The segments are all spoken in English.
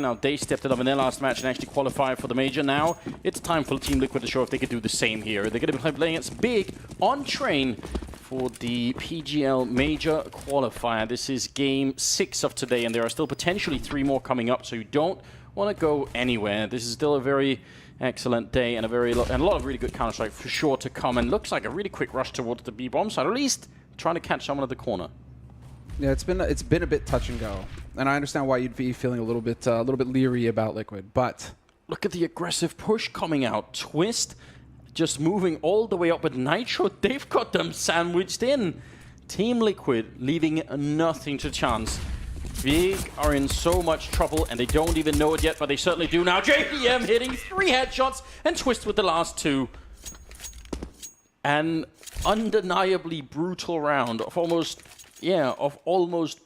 Now, they stepped it up in their last match and actually qualified for the major. Now, it's time for Team Liquid to show if they could do the same here. They're going to be playing against Big on train for the PGL major qualifier. This is game 6 of today, and there are still potentially 3 more coming up, so you don't want to go anywhere. This is still a very excellent day and a lot of really good Counter-Strike for sure to come. And looks like a really quick rush towards the B bomb side, or at least trying to catch someone at the corner. Yeah, it's been a bit touch and go, and I understand why you'd be feeling a little bit leery about Liquid. But look at the aggressive push coming out. Twist just moving all the way up with Nitro. They've got them sandwiched in. Team Liquid leaving nothing to chance. Big are in so much trouble, and they don't even know it yet, but they certainly do now. JDM hitting 3 headshots, and Twist with the last 2. An undeniably brutal round of almost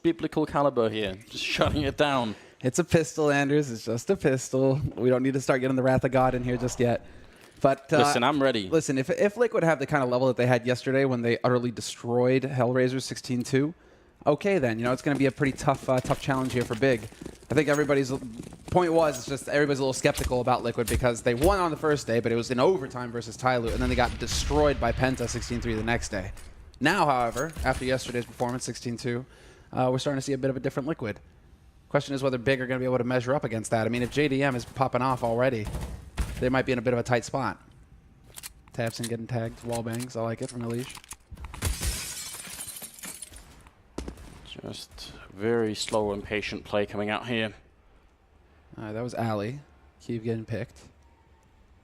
biblical caliber here. Just shutting it down. It's a pistol, Anders. It's just a pistol. We don't need to start getting the Wrath of God in here just yet. But listen, I'm ready. Listen, if Liquid have the kind of level that they had yesterday when they utterly destroyed Hellraiser 16-2, okay then, you know, it's going to be a pretty tough challenge here for Big. I think everybody's point was, it's just everybody's a little skeptical about Liquid because they won on the first day, but it was in overtime versus Tyloo, and then they got destroyed by Penta 16-3 the next day. Now, however, after yesterday's performance, 16-2, we're starting to see a bit of a different Liquid. Question is whether Big are going to be able to measure up against that. I mean, if JDM is popping off already, they might be in a bit of a tight spot. Tabson getting tagged, wall bangs, I like it from Elish. Just very slow and patient play coming out here. That was Ali. Keep getting picked.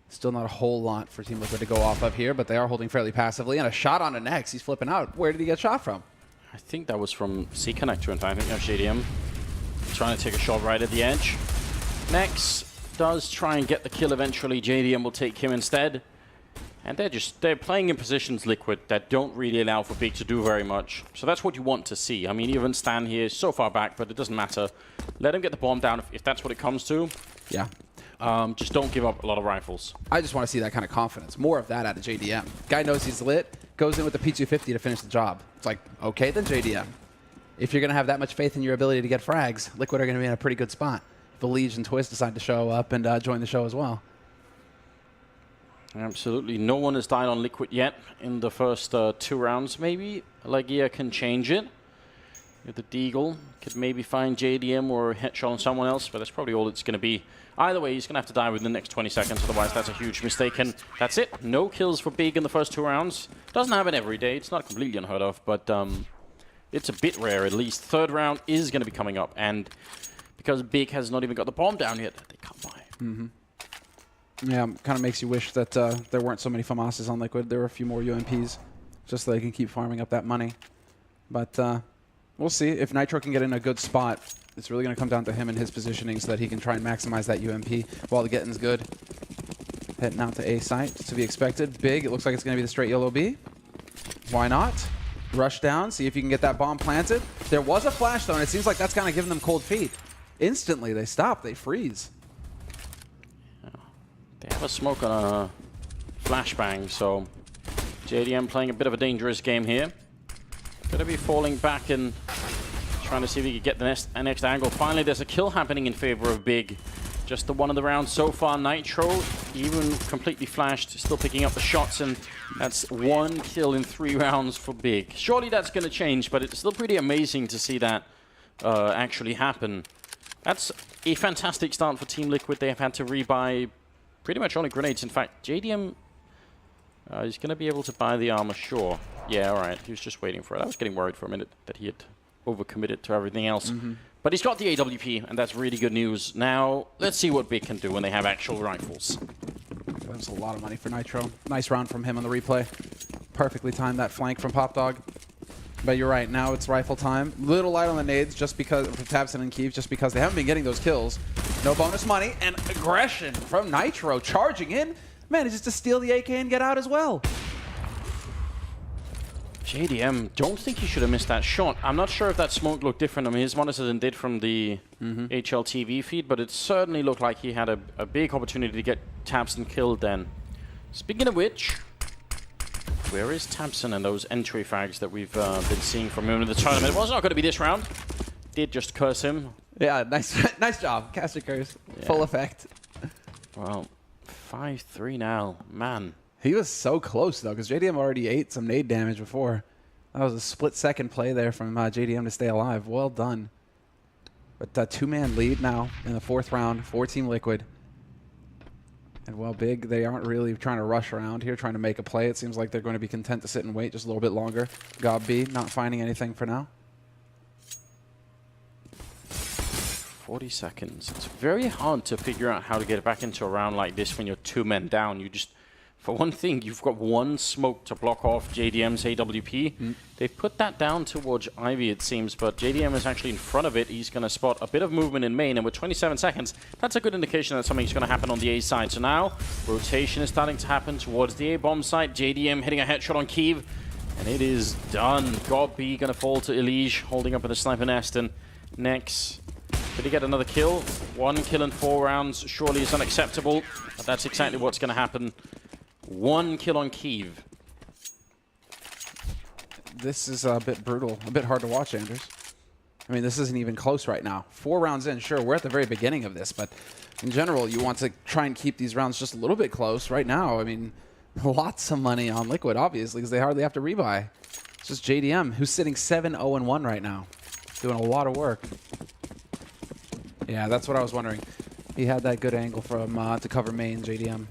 Still not a whole lot for Team Liquid to go off of here, but they are holding fairly passively. And a shot on the next. He's flipping out. Where did he get shot from? I think that was from C Connector, in fact. I think that was JDM trying to take a shot right at the edge. Nex does try and get the kill eventually. JDM will take him instead. And they're playing in positions, Liquid, that don't really allow for Big to do very much. So that's what you want to see. I mean, even Stan here is so far back, but it doesn't matter. Let him get the bomb down if that's what it comes to. Yeah. Just don't give up a lot of rifles. I just want to see that kind of confidence. More of that out of JDM. Guy knows he's lit, goes in with the P250 to finish the job. It's like, okay, then JDM. If you're going to have that much faith in your ability to get frags, Liquid are going to be in a pretty good spot. The Liege and Twist decide to show up and join the show as well. Absolutely. No one has died on Liquid yet in the first 2 rounds. Maybe Lagia can change it. With the Deagle, could maybe find JDM or a headshot on someone else, but that's probably all it's going to be. Either way, he's going to have to die within the next 20 seconds, otherwise that's a huge mistake. And that's it. No kills for Big in the first 2 rounds. Doesn't happen every day. It's not completely unheard of, but it's a bit rare at least. 3rd round is going to be coming up, and because Big has not even got the bomb down yet, they can't buy. Mm-hmm. Yeah, kind of makes you wish that there weren't so many FAMASs on Liquid. There were a few more UMPs, just so they can keep farming up that money. But we'll see. If Nitro can get in a good spot, it's really going to come down to him and his positioning so that he can try and maximize that UMP while the getting's good. Heading out to A site, to be expected. Big, it looks like it's going to be the straight yellow B. Why not? Rush down, see if you can get that bomb planted. There was a flash, though, and it seems like that's kind of giving them cold feet. Instantly, they stop, they freeze. They have a smoke on a flashbang, so JDM playing a bit of a dangerous game here. Gonna be falling back and trying to see if he can get the next angle. Finally, there's a kill happening in favor of Big. Just the one of the rounds so far. Nitro, even completely flashed, still picking up the shots, and that's 1 kill in 3 rounds for Big. Surely that's gonna change, but it's still pretty amazing to see that actually happen. That's a fantastic start for Team Liquid. They have had to rebuy pretty much only grenades. In fact, JDM is going to be able to buy the armor, sure. Yeah, all right. He was just waiting for it. I was getting worried for a minute that he had overcommitted to everything else. Mm-hmm. But he's got the AWP, and that's really good news. Now, let's see what Big can do when they have actual rifles. That was a lot of money for Nitro. Nice round from him on the replay. Perfectly timed that flank from Pop Dog. But you're right, now it's rifle time. Little light on the nades just because of Tabson and Keeves, just because they haven't been getting those kills. No bonus money, and aggression from Nitro charging in. Manages to steal the AK and get out as well. JDM, don't think he should have missed that shot. I'm not sure if that smoke looked different on his monitor than did from the HLTV feed, but it certainly looked like he had a big opportunity to get Tabson killed then. Speaking of which, where is Tabson and those entry frags that we've been seeing from him in the tournament? It was not going to be this round. Did just curse him. Yeah, nice job. Caster Curse. Yeah. Full effect. Well, 5-3 now. Man. He was so close, though, because JDM already ate some nade damage before. That was a split-second play there from JDM to stay alive. Well done. But two-man lead now in the 4th round for Team Liquid. And well, Big, they aren't really trying to rush around here, trying to make a play. It seems like they're going to be content to sit and wait just a little bit longer. Gob B not finding anything for now. 40 seconds. It's very hard to figure out how to get back into a round like this when you're 2 men down. You just, for one thing, you've got one smoke to block off JDM's AWP. They've put that down towards Ivy, it seems, but JDM is actually in front of it. He's going to spot a bit of movement in main, and with 27 seconds, that's a good indication that something's going to happen on the A side. So now, rotation is starting to happen towards the A bomb site. JDM hitting a headshot on Kiev, and it is done. Gob B going to fall to Elige, holding up at the sniper nest, and next... Did he get another kill? 1 kill in 4 rounds surely is unacceptable, but that's exactly what's going to happen. 1 kill on Kiev. This is a bit brutal, a bit hard to watch, Anders. I mean, this isn't even close right now. 4 rounds in, sure, we're at the very beginning of this, but in general, you want to try and keep these rounds just a little bit close. Right now, I mean, lots of money on Liquid, obviously, because they hardly have to rebuy. It's just JDM, who's sitting 7-0-1 right now, doing a lot of work. Yeah, that's what I was wondering. He had that good angle from to cover main, JDM.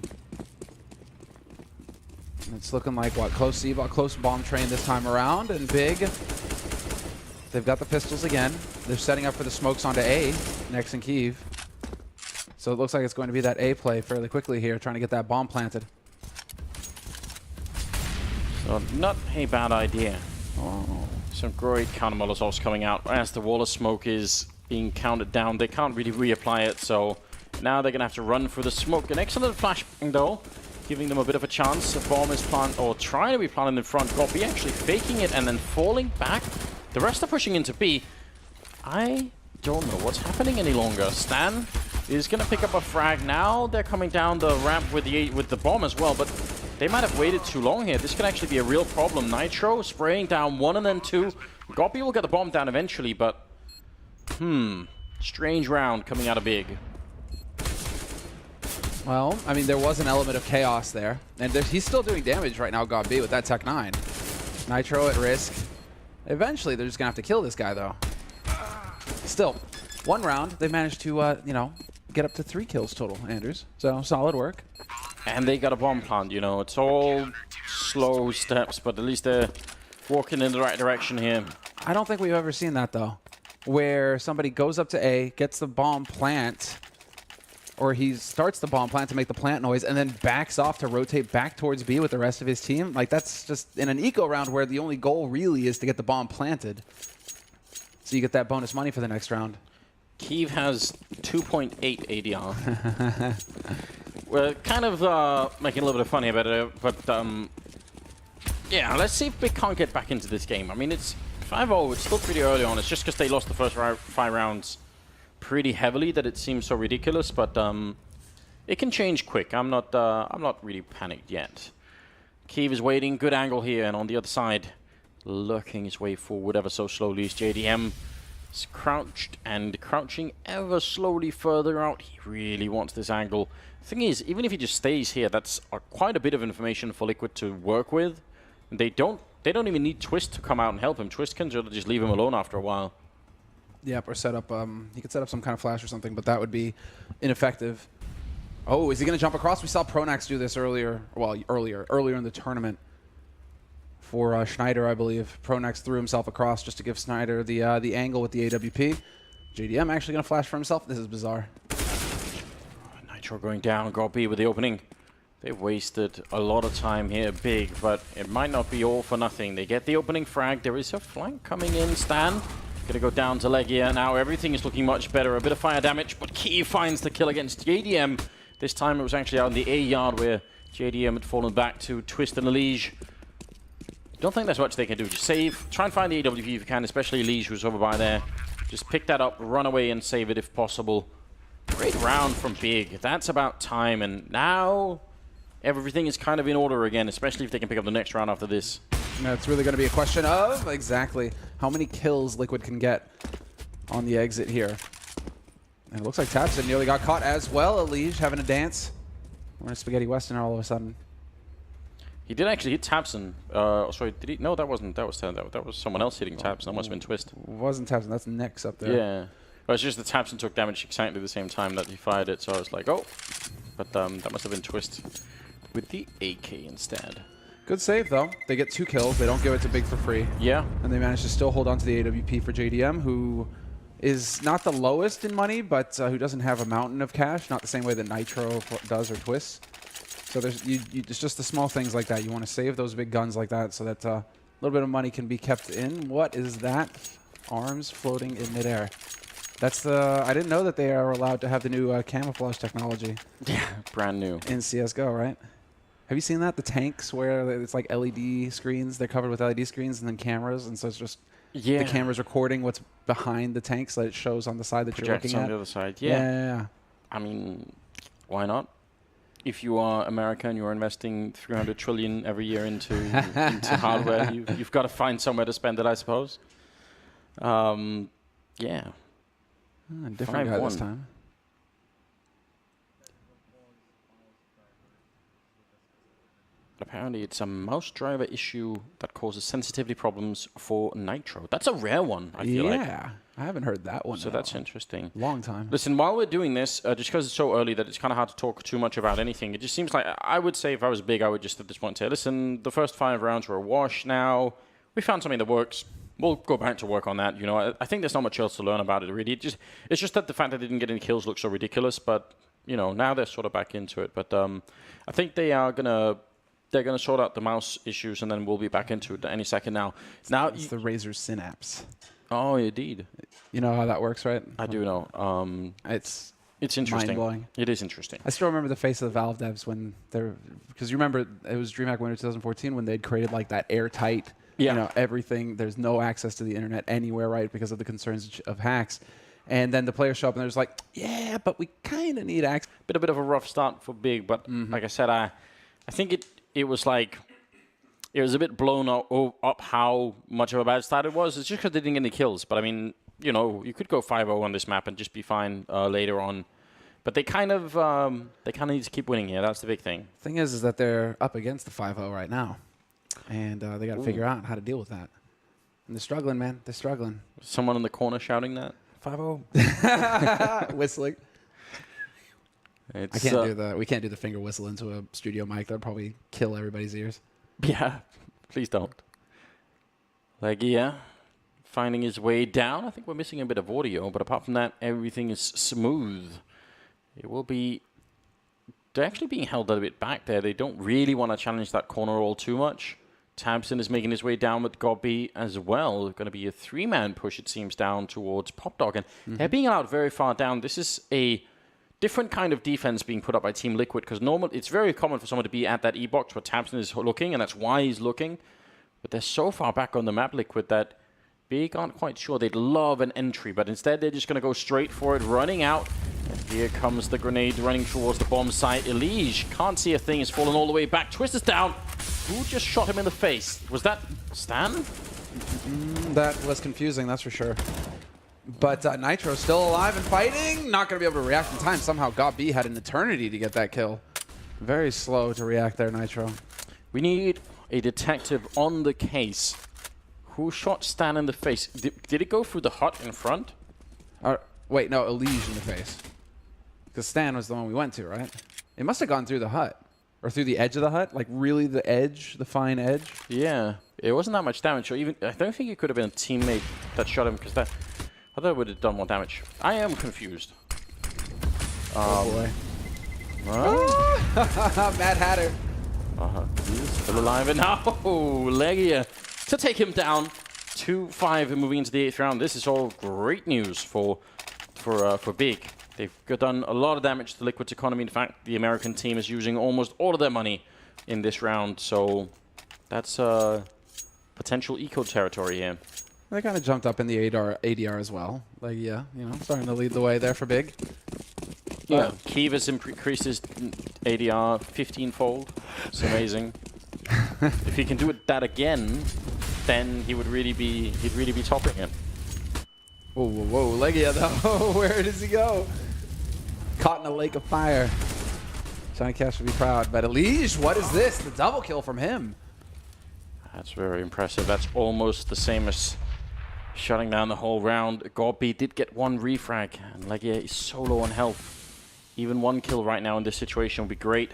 It's looking like, what, close bomb train this time around, and Big. They've got the pistols again. They're setting up for the smokes onto A, next in Kiev. So it looks like it's going to be that A play fairly quickly here, trying to get that bomb planted. So not a bad idea. Oh, some great counter Molotovs coming out as the wall of smoke is being counted down. They can't really reapply it, so now they're going to have to run through the smoke. An excellent flashbang, though, giving them a bit of a chance. A bomb is planted, or trying to be planted in front. Gob B actually faking it and then falling back. The rest are pushing into B. I don't know what's happening any longer. Stan is going to pick up a frag now. They're coming down the ramp with the bomb as well, but they might have waited too long here. This could actually be a real problem. Nitro spraying down 1 and then 2. Gob B will get the bomb down eventually, but strange round coming out of Big. Well, I mean, there was an element of chaos there. And he's still doing damage right now, Gob B, with that Tech 9. Nitro at risk. Eventually, they're just going to have to kill this guy, though. Still, 1 round, they've managed to, you know, get up to 3 kills total, Anders. So, solid work. And they got a bomb plant, you know. It's all slow steps, but at least they're walking in the right direction here. I don't think we've ever seen that, though, where somebody goes up to A, gets the bomb plant, or he starts the bomb plant to make the plant noise, and then backs off to rotate back towards B with the rest of his team. Like, that's just in an eco round where the only goal really is to get the bomb planted. So you get that bonus money for the next round. Kiev has 2.8 ADR. We're kind of making a little bit of fun here, but yeah, let's see if we can't get back into this game. I mean, it's 5-0. It's still pretty early on. It's just because they lost the first 5 rounds pretty heavily that it seems so ridiculous, but it can change quick. I'm not really panicked yet. Kiev is waiting. Good angle here, and on the other side, lurking his way forward ever so slowly is JDM. He's crouched and crouching ever slowly further out. He really wants this angle. The thing is, even if he just stays here, that's quite a bit of information for Liquid to work with. They don't even need Twist to come out and help him. Twist can just leave him alone after a while. Yep, or set up, he could set up some kind of flash or something, but that would be ineffective. Oh, is he going to jump across? We saw Pronax do this earlier, well, earlier in the tournament for Schneider, I believe. Pronax threw himself across just to give Schneider the angle with the AWP. JDM actually going to flash for himself. This is bizarre. Nitro going down, Gob B with the opening. They've wasted a lot of time here, Big, but it might not be all for nothing. They get the opening frag. There is a flank coming in. Stan gonna go down to Legia. Now everything is looking much better. A bit of fire damage, but Kiev finds the kill against JDM. This time it was actually out in the A yard where JDM had fallen back to Twist and Elige. Don't think there's much they can do. Just save. Try and find the AWP if you can, especially Elige who's over by there. Just pick that up, run away and save it if possible. Great round from Big. That's about time, and now everything is kind of in order again, especially if they can pick up the next round after this. No, it's really going to be a question of exactly how many kills Liquid can get on the exit here. And it looks like Tabson nearly got caught as well. Elige having a dance. We're in Spaghetti Western all of a sudden. He did actually hit Tabson. Sorry, did he? No, that wasn't. That was someone else hitting Tabson. That must have been Twist. Wasn't Tabson. That's Nex up there. Yeah. Well, it's just that Tabson took damage exactly the same time that he fired it, so I was like, oh. But that must have been Twist with the AK instead. Good save, though. They get 2 kills. They don't give it to Big for free. Yeah. And they manage to still hold on to the AWP for JDM, who is not the lowest in money, but who doesn't have a mountain of cash, not the same way that Nitro does or Twist. So there's it's just the small things like that. You want to save those big guns like that so that a little bit of money can be kept in. What is that? Arms floating in midair. That's the... I didn't know that they are allowed to have the new camouflage technology. Yeah, brand new. In CSGO, right? Have you seen that? The tanks where it's like LED screens. They're covered with LED screens and then cameras. And so it's just the camera's recording what's behind the tank so that it shows on the side that Projects you're looking on at. the other side. Yeah. I mean, why not? If you are America and you're investing 300 trillion every year into hardware, you've got to find somewhere to spend it, I suppose. Yeah. Different guy this time. Apparently, it's a mouse driver issue that causes sensitivity problems for Nitro. That's a rare one, I feel like. Yeah, I haven't heard that one. So that's interesting. Long time. Listen, while we're doing this, just because it's so early that it's kind of hard to talk too much about anything, it just seems like I would say if I was big, I would just at this point say, listen, the first 5 rounds were a wash now. We found something that works. We'll go back to work on that. You know, I think there's not much else to learn about it, really. It's just that the fact that they didn't get any kills looks so ridiculous, but, you know, now they're sort of back into it. But I think they are going to... They're going to sort out the mouse issues, and then we'll be back into it any second now. It's the Razer Synapse. Oh, indeed. You know how that works, right? I do know. It's interesting. mind-blowing. It is interesting. I still remember the face of the Valve devs when they're... Because you remember, it was DreamHack Winter 2014 when they'd created like that airtight, you know, everything. There's no access to the internet anywhere, right, because of the concerns of hacks. And then the players show up and they're just like, yeah, but we kind of need access. A bit of a rough start for Big, but like I said, I think it was like, it was a bit blown up how much of a bad start it was. It's just because they didn't get any kills. But I mean, you know, you could go 5-0 on this map and just be fine later on. But they kind of need to keep winning here. That's the big thing. Thing is that they're up against the 5-0 right now. And they got to figure out how to deal with that. And they're struggling, man. They're struggling. Someone in the corner shouting that? 5-0? Whistling. It's, I can't do that. We can't do the finger whistle into a studio mic. That'd probably kill everybody's ears. Yeah, please don't. Legia finding his way down. I think we're missing a bit of audio, but apart from that, everything is smooth. It will be... They're actually being held a little bit back there. They don't really want to challenge that corner all too much. Tabson is making his way down with Gobby as well. Going to be a 3-man push, it seems, down towards Popdog. And they're being allowed very far down. This is a different kind of defense being put up by Team Liquid, because it's very common for someone to be at that E-box where Tabson is looking, and that's why he's looking. But they're so far back on the map, Liquid, that Big aren't quite sure. They'd love an entry, but instead they're just going to go straight for it, running out. And here comes the grenade running towards the bomb site. Elige can't see a thing. He's fallen all the way back. Twist is down. Who just shot him in the face? Was that Stan? That was confusing, that's for sure. But Nitro's still alive and fighting. Not going to be able to react in time. Somehow Gobby had an eternity to get that kill. Very slow to react there, Nitro. We need a detective on the case. Who shot Stan in the face? Did it go through the hut in front? Wait, no, Elige in the face. Because Stan was the one we went to, right? It must have gone through the hut. Or through the edge of the hut. Like, really the edge, the fine edge. Yeah. It wasn't that much damage. Or even, I don't think it could have been a teammate that shot him, because that... I thought it would have done more damage. I am confused. Oh boy. Mad Hatter. He's still alive, and now Legia to take him down. 2-5 and moving into the 8th round. This is all great news for Big. They've done a lot of damage to Liquid's economy. In fact, the American team is using almost all of their money in this round, so that's potential eco territory here. They kind of jumped up in the ADR as well. Like, yeah, you know, starting to lead the way there for Big. Yeah, Keeve has increased his ADR 15-fold. It's amazing. If he can do that again, then he'd really be topping it. Whoa, whoa, whoa, Legia though. Where does he go? Caught in a lake of fire. Johnny Cash would be proud. But Elige, what is this? The double kill from him. That's very impressive. That's almost the same as shutting down the whole round. Gorby did get one refrag, and Legia is so low on health. Even one kill right now in this situation would be great.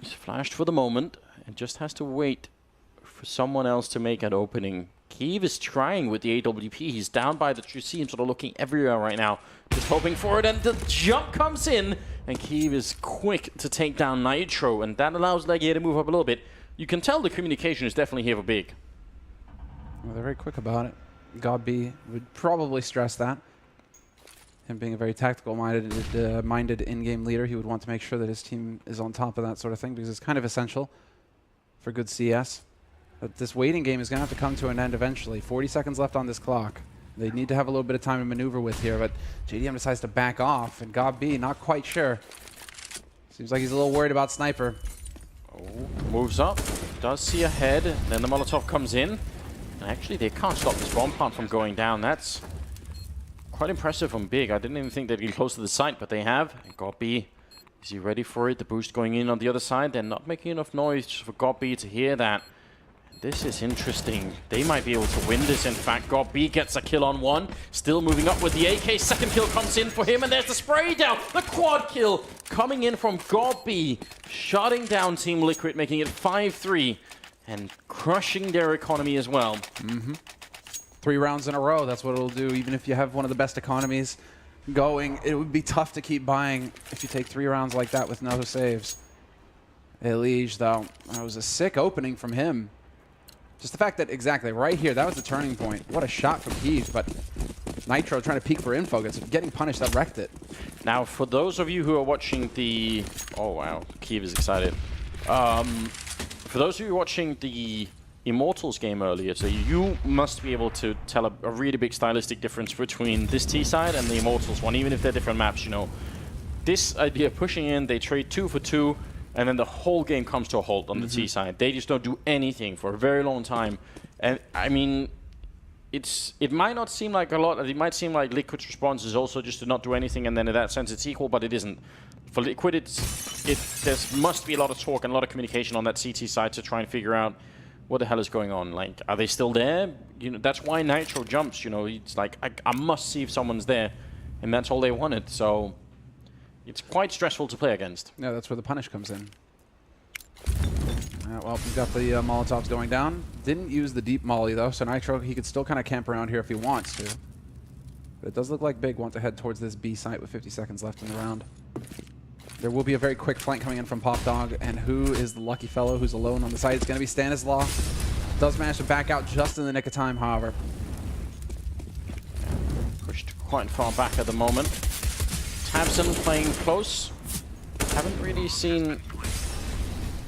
He's flashed for the moment, and just has to wait for someone else to make an opening. Kiev is trying with the AWP. He's down by the true seam, sort of looking everywhere right now. Just hoping for it, and the jump comes in, and Kiev is quick to take down Nitro, and that allows Legia to move up a little bit. You can tell the communication is definitely here for Big. Well, they're very quick about it. Godby would probably stress that. Him being a very tactical minded in-game leader, he would want to make sure that his team is on top of that sort of thing, because it's kind of essential for good CS. But this waiting game is going to have to come to an end eventually. 40 seconds left on this clock. They need to have a little bit of time to maneuver with here, but JDM decides to back off, and Godby not quite sure. Seems like he's a little worried about Sniper. Oh, moves up, does see a head, then the Molotov comes in. And actually, they can't stop this bomb plant from going down. That's quite impressive from Big. I didn't even think they'd get close to the site, but they have. And Godby, is he ready for it? The boost going in on the other side. They're not making enough noise for Godby to hear that. This is interesting. They might be able to win this, in fact. Godby gets a kill on one. Still moving up with the AK. Second kill comes in for him, and there's the spray down. The quad kill coming in from Godby, shutting down Team Liquid, making it 5-3, and crushing their economy as well. 3 rounds in a row, that's what it'll do. Even if you have one of the best economies going, it would be tough to keep buying if you take 3 rounds like that with no saves. Elige, though, that was a sick opening from him. Just the fact that, exactly, right here, that was the turning point. What a shot from Kiev, but Nitro trying to peek for info, getting punished, that wrecked it. Now, for those of you who are watching the... Oh, wow, Kiev is excited. For those of you watching the Immortals game earlier, so you must be able to tell a really big stylistic difference between this T side and the Immortals one, even if they're different maps, you know. This idea of pushing in, they trade 2 for 2, and then the whole game comes to a halt on the T side. They just don't do anything for a very long time. And I mean, it might not seem like a lot. It might seem like Liquid's response is also just to not do anything, and then in that sense it's equal, but it isn't. For Liquid, there must be a lot of talk and a lot of communication on that CT side to try and figure out what the hell is going on. Like, are they still there? You know, that's why Nitro jumps. You know, it's like I must see if someone's there, and that's all they wanted. So it's quite stressful to play against. Yeah, that's where the punish comes in. Well, we've got the Molotovs going down. Didn't use the deep molly, though, so Nitro, he could still kind of camp around here if he wants to. But it does look like Big want to head towards this B site with 50 seconds left in the round. There will be a very quick flank coming in from Pop Dog, and who is the lucky fellow who's alone on the site? It's going to be Stanislaw. Does manage to back out just in the nick of time, however. Pushed quite far back at the moment. Tabson playing close. Haven't really seen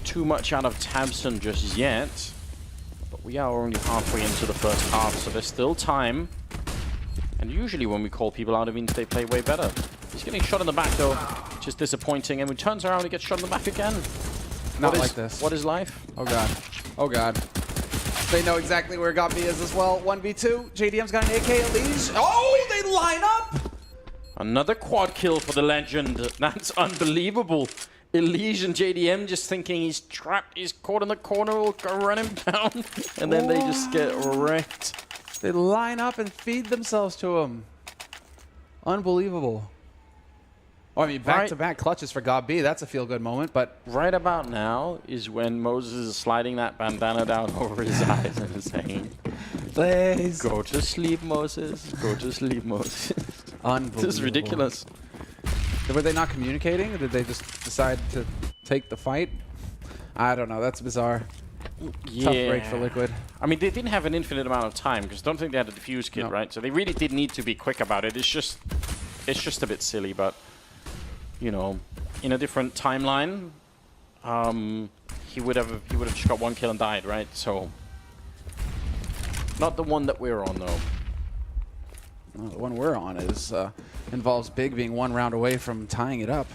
too much out of Tabson just yet, but we are only halfway into the first half, so there's still time. And usually when we call people out, it means they play way better. He's getting shot in the back though, which is disappointing, and when he turns around, he gets shot in the back again. Not like this. What is life? Oh god. Oh god. They know exactly where Godby is as well. 1v2. JDM's got an AK at least. Oh, they line up! Another quad kill for the legend. That's unbelievable. Elige and JDM just thinking he's trapped, he's caught in the corner, we'll go run him down. And then they just get wrecked. They line up and feed themselves to him. Unbelievable. Oh, I mean, back-to-back clutches for Godby. That's a feel-good moment, but... Right about now is when Moses is sliding that bandana down over his eyes and saying, please. Go to sleep, Moses. Go to sleep, Moses. Unbelievable. This is ridiculous. Were they not communicating? Or did they just decide to take the fight? I don't know. That's bizarre. Yeah. Tough break for Liquid. I mean, they didn't have an infinite amount of time, because I don't think they had a defuse kit, right? So they really did need to be quick about it. It's just a bit silly, but... You know, in a different timeline, he would have just got 1 kill and died, right? So, not the one that we're on, though. Well, the one we're on is involves Big being 1 round away from tying it up.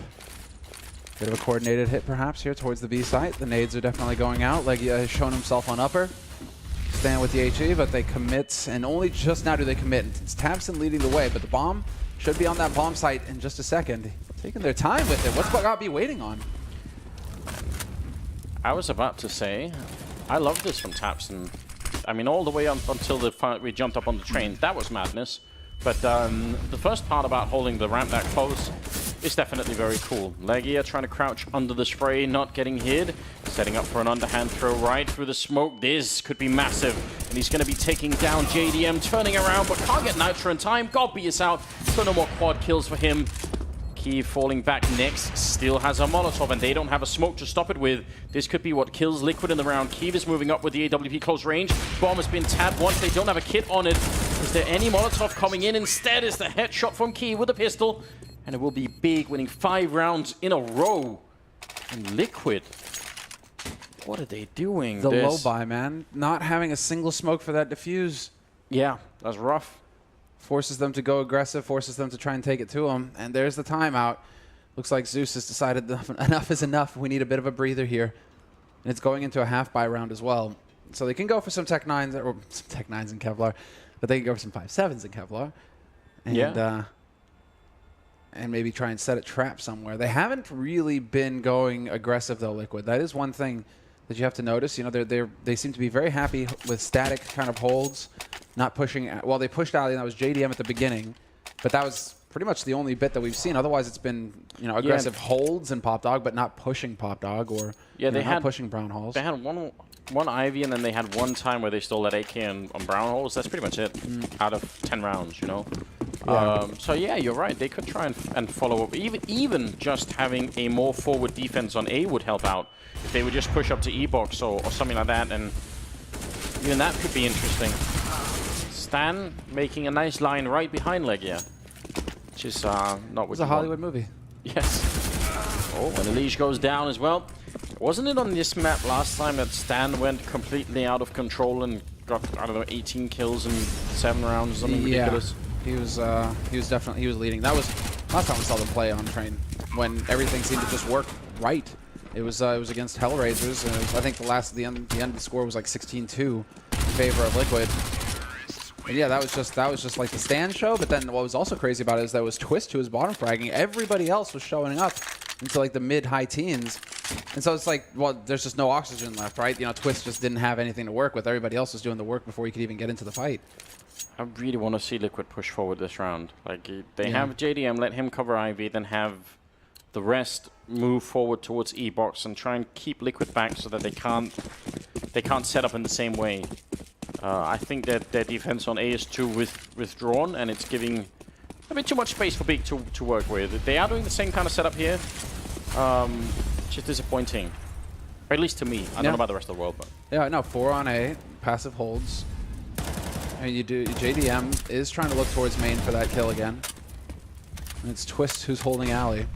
Bit of a coordinated hit, perhaps, here towards the B site. The nades are definitely going out. Legia has shown himself on upper. Stand with the HE, but they commit, and only just now do they commit. It's Tabson leading the way, but the bomb should be on that bomb site in just a second. Taking their time with it. What's Bugatti be waiting on? I was about to say, I love this from Tapson. I mean, all the way up until we jumped up on the train. That was madness. But the first part about holding the ramp that close is definitely very cool. Legia trying to crouch under the spray, not getting hit. Setting up for an underhand throw right through the smoke. This could be massive. And he's going to be taking down JDM, turning around, but can't get Nitro in time. Godby is out, so no more quad kills for him. Key falling back next, still has a Molotov, and they don't have a smoke to stop it with. This could be what kills Liquid in the round. Kiev is moving up with the AWP close range. Bomb has been tabbed once. They don't have a kit on it. Is there any Molotov coming in? Instead is the headshot from Kiev with a pistol. And it will be big, winning 5 rounds in a row. And Liquid, what are they doing? The low buy, man. Not having a single smoke for that defuse. Yeah, that's rough. Forces them to go aggressive, forces them to try and take it to them. And there's the timeout. Looks like Zeus has decided enough is enough. We need a bit of a breather here. And it's going into a half-buy round as well. So they can go for some Tech 9s, or some Tech 9s in Kevlar, but they can go for some 5.7s in Kevlar. And, yeah. And maybe try and set a trap somewhere. They haven't really been going aggressive, though, Liquid. That is one thing that you have to notice. You know, they seem to be very happy with static kind of holds. Not pushing. Well, they pushed Ali, and that was JDM at the beginning, but that was pretty much the only bit that we've seen. Otherwise, it's been aggressive holds in Pop Dog, but not pushing Pop Dog or they had pushing Brown Halls. They had one Ivy, and then they had one time where they stole that AK on Brown Halls. That's pretty much it out of 10 rounds, you know. Yeah. So yeah, you're right. They could try and follow up. Even just having a more forward defense on A would help out. If they would just push up to E-box or something like that, and even that could be interesting. Stan making a nice line right behind Legia, which is not what it's a Hollywood movie. Yes. Oh, and Elige goes down as well. Wasn't it on this map last time that Stan went completely out of control and got, I don't know, 18 kills in 7 rounds or something ridiculous? He was definitely leading. That was last time we saw them play on Train when everything seemed to just work right. It was against Hellraisers, and I think the end of the score was like 16-2 in favor of Liquid. And yeah, that was just like the Stan show. But then what was also crazy about it is that was Twist who was bottom fragging. Everybody else was showing up into like the mid-high teens. And so it's like, well, there's just no oxygen left, right? You know, Twist just didn't have anything to work with. Everybody else was doing the work before he could even get into the fight. I really want to see Liquid push forward this round. Like they have JDM, let him cover Ivy, then have the rest move forward towards E-box and try and keep Liquid back so that they can't set up in the same way. I think that their defense on A is too withdrawn, and it's giving a bit too much space for Big to work with. They are doing the same kind of setup here, which is disappointing. Or at least to me. I don't know about the rest of the world, but yeah, no, 4 on A, passive holds. And JDM is trying to look towards main for that kill again. And it's Twist who's holding alley.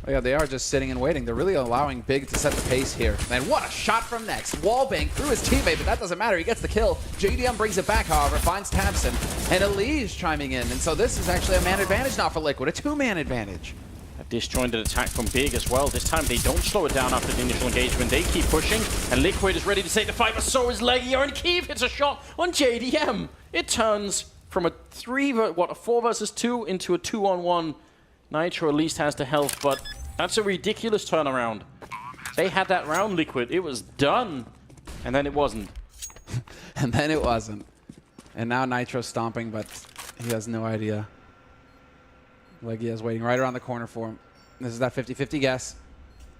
Oh yeah, they are just sitting and waiting. They're really allowing Big to set the pace here. Man, what a shot from Next. Wallbang through his teammate, but that doesn't matter. He gets the kill. JDM brings it back, however, finds Tabson. And Elige chiming in. And so this is actually a man advantage now for Liquid. A 2-man advantage. a disjointed attack from Big as well. This time they don't slow it down after the initial engagement. They keep pushing, and Liquid is ready to take the fight, but so is Legia, and Kiev hits a shot on JDM. It turns from a 4 versus 2 into a 2-on-1. Nitro at least has the health, but that's a ridiculous turnaround. They had that round, Liquid. It was done, and then it wasn't. And then it wasn't. And now Nitro's stomping, but he has no idea. Legia is waiting right around the corner for him. This is that 50-50 guess.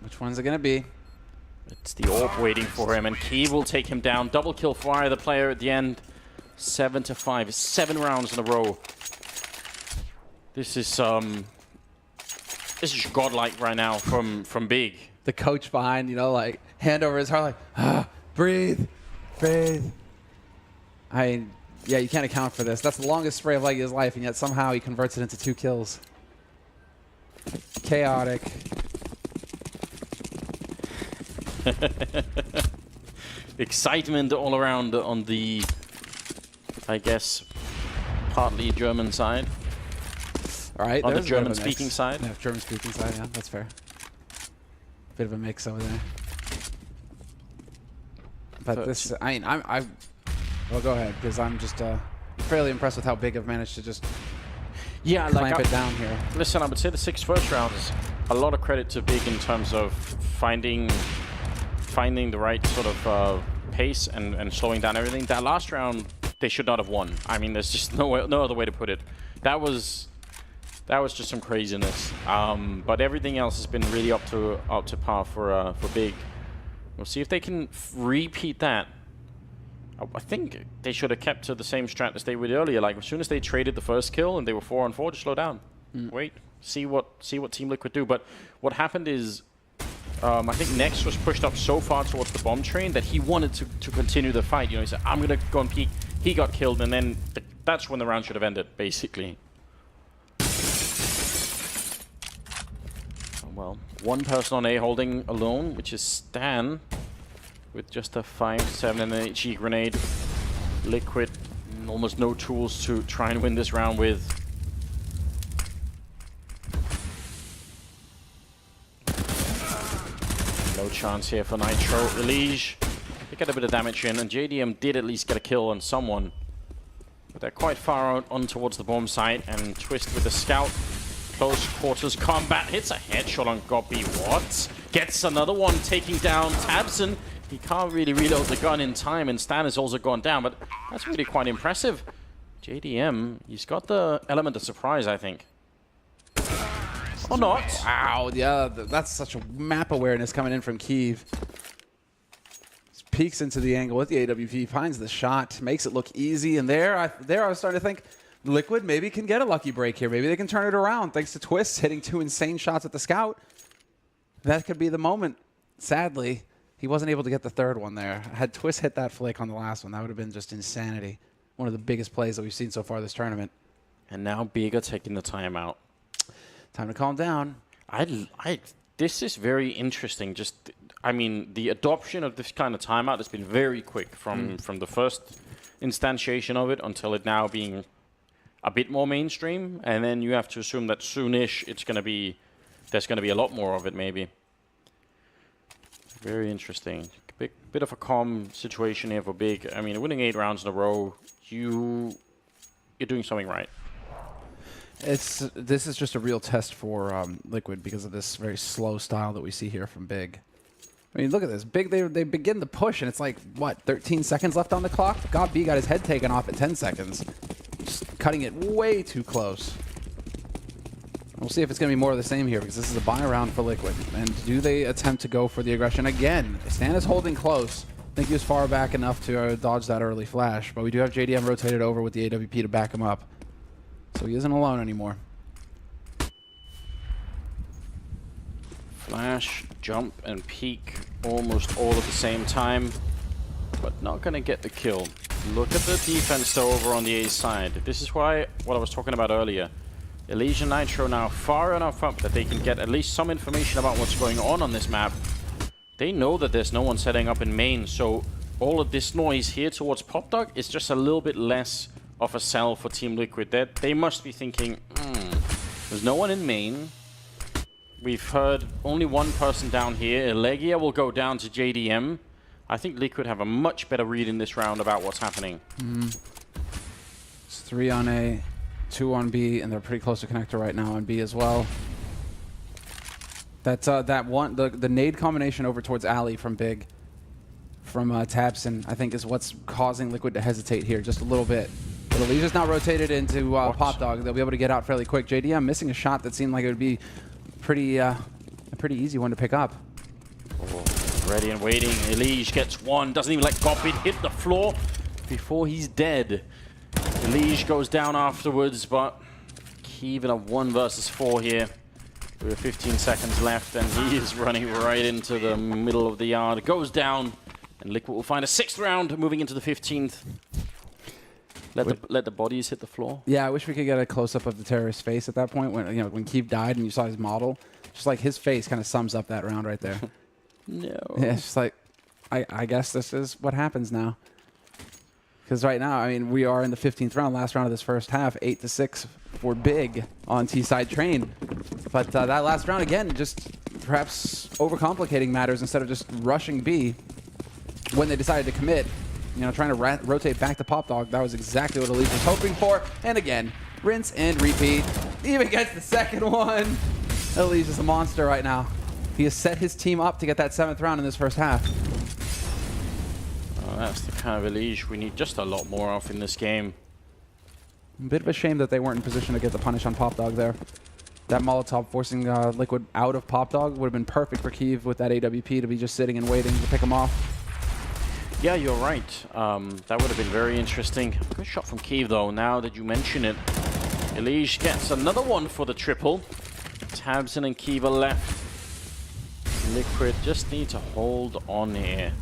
Which one's it going to be? It's the AWP waiting for him, and Key will take him down. Double kill for either player at the end. 7-5. 7 rounds in a row. This is godlike right now from Big. The coach behind, you know, like hand over his heart, like, breathe, breathe. Yeah, you can't account for this. That's the longest spray of Legia's life, and yet somehow he converts it into 2 kills. Chaotic. Excitement all around on the, I guess, partly German side. All right, on the German-speaking side. Yeah, German-speaking side, yeah, that's fair. Bit of a mix over there. But this, I mean, well, go ahead, because I'm just fairly impressed with how Big have managed to just Yeah, clamp it down here. Listen, I would say the 6 first rounds, a lot of credit to Big in terms of finding the right sort of pace and slowing down everything. That last round, they should not have won. I mean, there's just no other way to put it. That was just some craziness. But everything else has been really up to par for Big. We'll see if they can repeat that. I think they should have kept to the same strat as they did earlier. Like, as soon as they traded the first kill and they were 4-on-4, just slow down. Wait, see what Team Liquid do. But what happened is, I think Nex was pushed up so far towards the bomb train that he wanted to continue the fight. You know, he said, I'm going to go and peek. He got killed, and then that's when the round should have ended, basically. Well, one person on A holding alone, which is Stan, with just a 5-7 and an HE grenade. Liquid, almost no tools to try and win this round with. No chance here for Nitro. Elige, they get a bit of damage in, and JDM did at least get a kill on someone. But they're quite far out on towards the bomb site, and Twist with the scout. Close quarters combat, hits a headshot on Goppy. What? Gets another one, taking down Tabson. He can't really reload the gun in time, and Stan has also gone down, but that's really quite impressive. JDM, he's got the element of surprise, I think. Or not. Wow, yeah, that's such a map awareness coming in from Kiev. Peeks into the angle with the AWP, finds the shot, makes it look easy, and there I was starting to think, Liquid maybe can get a lucky break here. Maybe they can turn it around thanks to Twist hitting 2 insane shots at the scout. That could be the moment. Sadly, he wasn't able to get the third one there. Had Twist hit that flick on the last one, that would have been just insanity. One of the biggest plays that we've seen so far this tournament. And now Big are taking the timeout. Time to calm down. This is very interesting. Just, I mean, the adoption of this kind of timeout has been very quick from the first instantiation of it until it now being a bit more mainstream, and then you have to assume that soonish there's gonna be a lot more of it, maybe. Very interesting. Bit of a calm situation here for Big. I mean, winning 8 rounds in a row, you're doing something right. This is just a real test for Liquid because of this very slow style that we see here from Big. I mean, look at this. Big, they begin the push, and it's like, what, 13 seconds left on the clock? God B got his head taken off at 10 seconds. Just cutting it way too close. We'll see if it's going to be more of the same here, because this is a buy round for Liquid. And do they attempt to go for the aggression again? Stan is holding close. I think he was far back enough to dodge that early flash, but we do have JDM rotated over with the AWP to back him up. So he isn't alone anymore. Flash, jump, and peek almost all at the same time, but not going to get the kill. Look at the defense though over on the A side. This is why what I was talking about earlier. Elige and Nitro now far enough up that they can get at least some information about what's going on this map. They know that there's no one setting up in main, so all of this noise here towards Pop Dog is just a little bit less of a sell for Team Liquid. They must be thinking, there's no one in main. We've heard only one person down here. Elegia will go down to JDM. I think Liquid have a much better read in this round about what's happening. It's 3 on A, 2 on B, and they're pretty close to connector right now on B as well. That's the nade combination over towards Alley from Big, from Tabson, I think is what's causing Liquid to hesitate here just a little bit. But Elige's now rotated into Pop Dog. They'll be able to get out fairly quick. JDM missing a shot that seemed like it would be a pretty easy one to pick up. Ready and waiting. Elige gets one. Doesn't even let Goppit hit the floor before he's dead. Elige goes down afterwards, but Kiev in a 1 versus 4 here. With 15 seconds left, and he is running right into the middle of the yard. Goes down, and Liquid will find a 6th round, moving into the 15th. Let the bodies hit the floor. Yeah, I wish we could get a close-up of the terrorist's face at that point when Kiev died and you saw his model. Just like his face kind of sums up that round right there. No. Yeah, it's just like, I guess this is what happens now. Because right now, I mean, we are in the 15th round, last round of this first half, 8-6 for Big on T-side train. But that last round, again, just perhaps overcomplicating matters instead of just rushing B when they decided to commit. You know, trying to rotate back to Pop Dog. That was exactly what Elise was hoping for. And again, Rinse and repeat. Even gets the second one. Elise is a monster right now. He has set his team up to get that 7th round in this first half. Oh, that's the kind of Elise we need just a lot more of in this game. A bit of a shame that they weren't in position to get the punish on Pop Dog there. That Molotov forcing Liquid out of Pop Dog would have been perfect for Kiev with that AWP to be just sitting and waiting to pick him off. Yeah, you're right. That would have been very interesting. Good shot from Kiev, though, now that you mention it. Elise gets another one for the triple. Tabson and Kiev are left. Liquid just need to hold on here.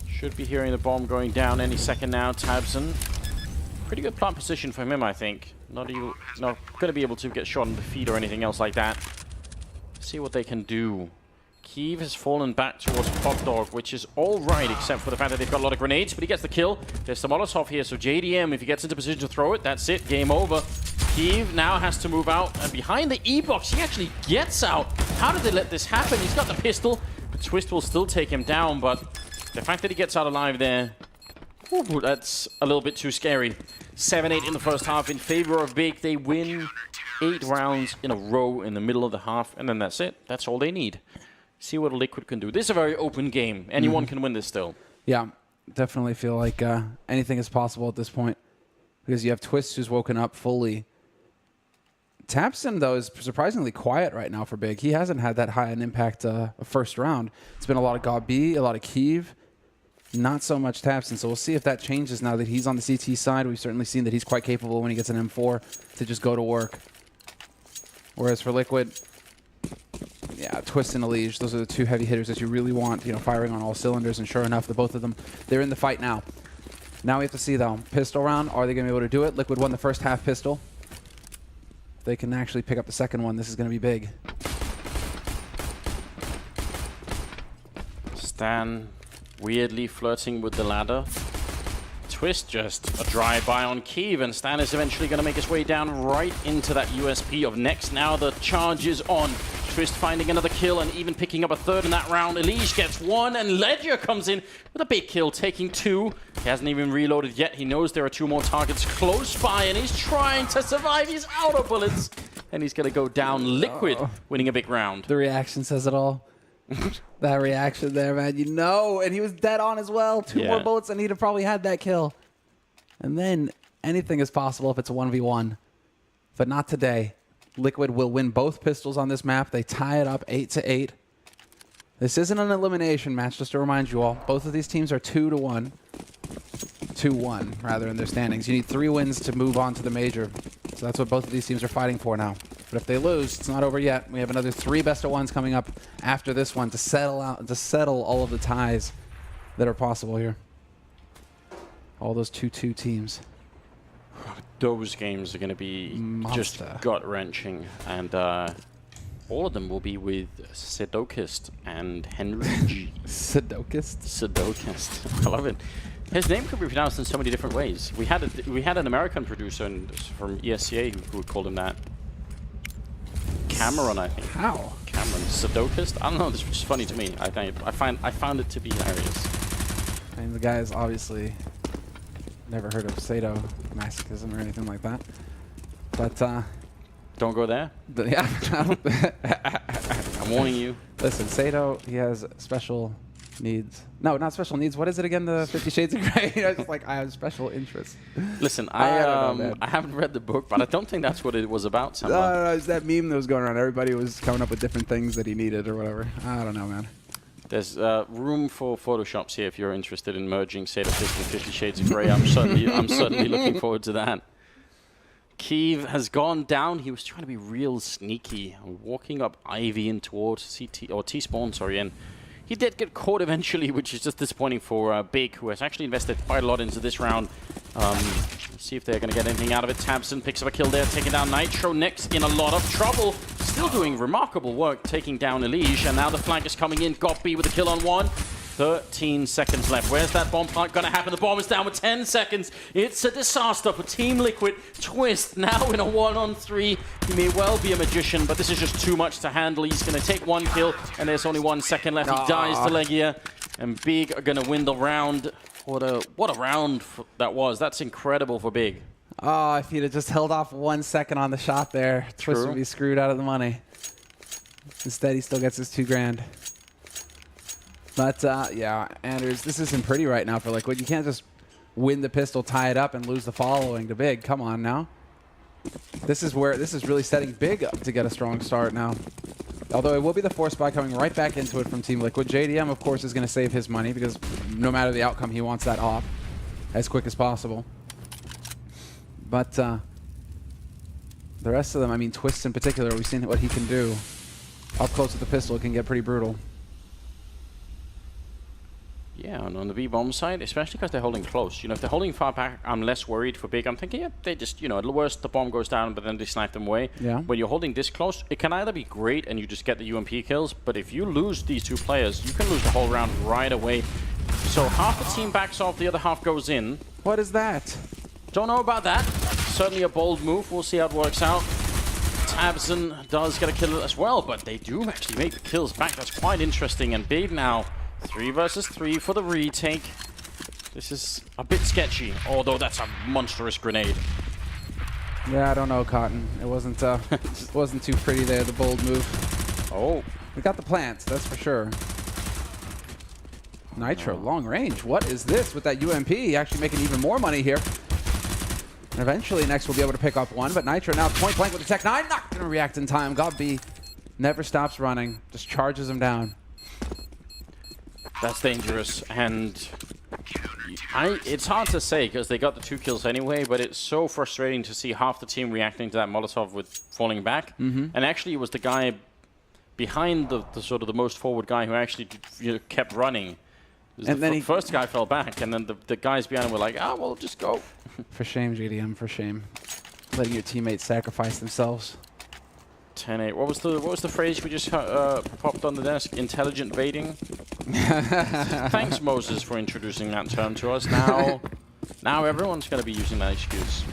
Should be hearing the bomb going down any second now. Tabson. Pretty good plant position for him, I think. Not going to be able to get shot in the feet or anything else like that. See what they can do. Kiev has fallen back towards Pop Dog, which is all right, except for the fact that they've got a lot of grenades, but he gets the kill. There's the Molotov here, so JDM, if he gets into position to throw it, that's it, game over. Kiev now has to move out, and behind the E-box, he actually gets out. How did they let this happen? He's got the pistol, but Twist will still take him down, but the fact that he gets out alive there, ooh, that's a little bit too scary. 7-8 in the first half in favor of Big. They win 8 rounds in a row in the middle of the half, and then that's it. That's all they need. See what Liquid can do. This is a very open game. Anyone can win this still. Yeah, definitely feel like anything is possible at this point. Because you have Twist who's woken up fully. Tabson, though, is surprisingly quiet right now for Big. He hasn't had that high an impact first round. It's been a lot of God B, a lot of Kiev. Not so much Tabson, so we'll see if that changes now that he's on the CT side. We've certainly seen that he's quite capable when he gets an M4 to just go to work. Whereas for Liquid, yeah, Twist and Elige, those are the 2 heavy hitters that you really want, firing on all cylinders, and sure enough, the both of them, they're in the fight now. Now we have to see, though, pistol round, are they going to be able to do it? Liquid won the first half pistol. If they can actually pick up the second one, this is going to be big. Stan weirdly flirting with the ladder. Twist just a drive-by on Kiev, and Stan is eventually going to make his way down right into that USP of next. Now the charge is on. Twist finding another kill and even picking up a third in that round. Elige gets 1, and Ledger comes in with a big kill, taking 2. He hasn't even reloaded yet. He knows there are 2 more targets close by, and he's trying to survive. He's out of bullets, and he's going to go down. Liquid winning a big round. The reaction says it all. That reaction there, man, and he was dead on as well. 2 more bullets and he'd have probably had that kill. And then anything is possible if it's a 1v1, but not today. Liquid will win both pistols on this map. They tie it up 8-8. This isn't an elimination match, just to remind you all. Both of these teams are 2-1. 2-1, rather, in their standings. You need 3 wins to move on to the major. So that's what both of these teams are fighting for now. But if they lose, it's not over yet. We have another 3 best-of-1s coming up after this one to settle all of the ties that are possible here. All those 2-2 teams. Those games are going to be just gut-wrenching, and all of them will be with Sedokist and Henry G. Sedokist? Sedokist. I love it. His name could be pronounced in so many different ways. We had an American producer from ESCA who would call him that. Cameron, I think. How? Cameron. Sedokist? I don't know. This is just funny to me. I found it to be hilarious. I mean, the guy is obviously never heard of sadomasochism or anything like that. But don't go there. Yeah. I'm warning you. Listen, Sado, he has special needs. No, not special needs. What is it again? The 50 Shades of Grey. It's like I have special interests. Listen, I haven't read the book, but I don't think that's what it was about. No, it's that meme that was going around. Everybody was coming up with different things that he needed or whatever. I don't know, man. There's room for photoshops here if you're interested in merging Sadokist and 50 Shades of Grey. I'm certainly looking forward to that. Kiev has gone down. He was trying to be real sneaky, walking up Ivy in towards CT or T-spawn, sorry, and he did get caught eventually, which is just disappointing for Big, who has actually invested quite a lot into this round. Let's see if they're going to get anything out of it. Tabson picks up a kill there, taking down Nitro. Next in a lot of trouble. Still doing remarkable work, taking down Elige. And now the flank is coming in. Got B with a kill on 1. 13 seconds left. Where's that bomb plant going to happen? The bomb is down with 10 seconds. It's a disaster for Team Liquid. Twist now in a 1-on-3. He may well be a magician, but this is just too much to handle. He's going to take 1 kill, and there's only 1 second left. He dies to Legia, and Big are going to win the round. What a round that was. That's incredible for Big. Oh, if he'd have just held off 1 second on the shot there, Twist would be screwed out of the money. Instead, he still gets his 2 grand. But, yeah, Anders, this isn't pretty right now for Liquid. You can't just win the pistol, tie it up, and lose the following to Big. Come on now. This is really setting Big up to get a strong start now. Although it will be the force buy coming right back into it from Team Liquid. JDM, of course, is going to save his money because no matter the outcome, he wants that off as quick as possible. But the rest of them, I mean, Twist in particular, we've seen what he can do. Up close with the pistol, it can get pretty brutal. Yeah, and on the B-bomb side, especially because they're holding close. You know, if they're holding far back, I'm less worried for Big. I'm thinking, yeah, they just, you know, at the worst, the bomb goes down, but then they snipe them away. Yeah. When you're holding this close, it can either be great and you just get the UMP kills, but if you lose these 2 players, you can lose the whole round right away. So half the team backs off, the other half goes in. What is that? Don't know about that. Certainly a bold move. We'll see how it works out. Tabson does get a kill as well, but they do actually make the kills back. That's quite interesting. And Big now, 3 versus 3 for the retake. This is a bit sketchy, although that's a monstrous grenade. Yeah, I don't know, Cotton. It wasn't wasn't too pretty there, the bold move. Oh. We got the plants, that's for sure. Nitro, long range. What is this with that UMP? Actually making even more money here. And eventually, next we'll be able to pick up 1, but Nitro now point blank with the Tech 9. Not going to react in time. God B never stops running. Just charges him down. That's dangerous, and it's hard to say because they got the 2 kills anyway, but it's so frustrating to see half the team reacting to that Molotov with falling back. And actually, it was the guy behind the sort of the most forward guy who actually kept running. And then the first guy fell back, and then the guys behind him were like, "Ah, well, just go." For shame, JDM. For shame, letting your teammates sacrifice themselves. 10-8. What was the phrase we just popped on the desk? Intelligent baiting. Thanks, Moses, for introducing that term to us. Now everyone's going to be using that excuse.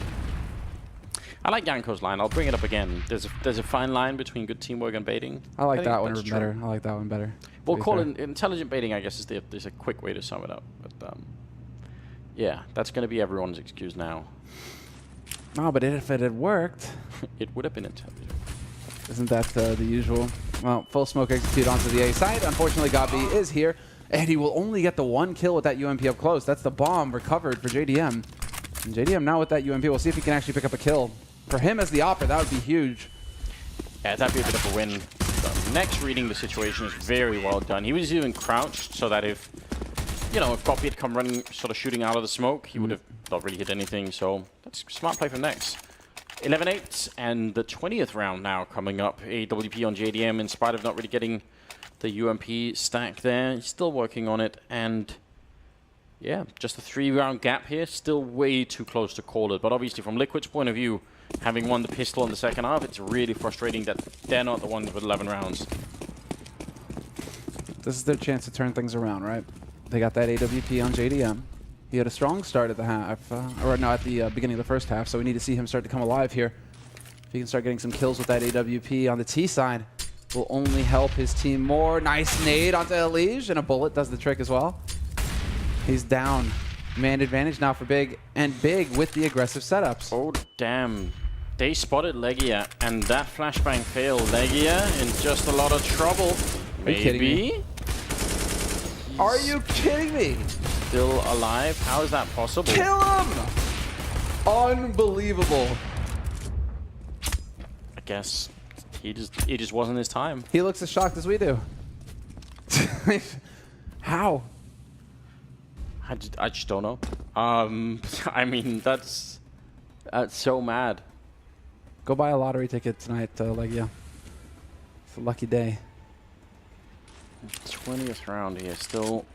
I like Yanko's line. I'll bring it up again. There's a fine line between good teamwork and baiting. I like that one better. I like that one better. We'll call it intelligent baiting, I guess, is a quick way to sum it up. But yeah, that's going to be everyone's excuse now. No, but if it had worked, it would have been intelligent. Isn't that the usual? Well, full smoke execute onto the A side. Unfortunately, Gabi is here, and he will only get the 1 kill with that UMP up close. That's the bomb recovered for JDM. And JDM now with that UMP, we'll see if he can actually pick up a kill. For him as the opper, that would be huge. Yeah, that'd be a bit of a win. Next reading the situation is very well done. He was even crouched so that if Goppy had come running, sort of shooting out of the smoke, he would have not really hit anything. So that's smart play from Nex. 11-8, and the 20th round now coming up. AWP on JDM, in spite of not really getting the UMP stack there. He's still working on it, and yeah, just a 3-round gap here. Still way too close to call it. But obviously, from Liquid's point of view, having won the pistol in the second half, it's really frustrating that they're not the ones with 11 rounds. This is their chance to turn things around, right? They got that AWP on JDM. He had a strong start at the half, or no, at the beginning of the first half, so we need to see him start to come alive here. If he can start getting some kills with that AWP on the T side, will only help his team more. Nice nade onto Elige, and a bullet does the trick as well. He's down. Man advantage now for Big, and Big with the aggressive setups. Oh, damn. They spotted Legia, and that flashbang failed. Legia in just a lot of trouble. Are you kidding me? Are you kidding me? Still alive? How is that possible? Kill him! Unbelievable. I guess it just wasn't his time. He looks as shocked as we do. How? I just don't know. I mean, that's so mad. Go buy a lottery ticket tonight, Legia. It's a lucky day. 20th round here, still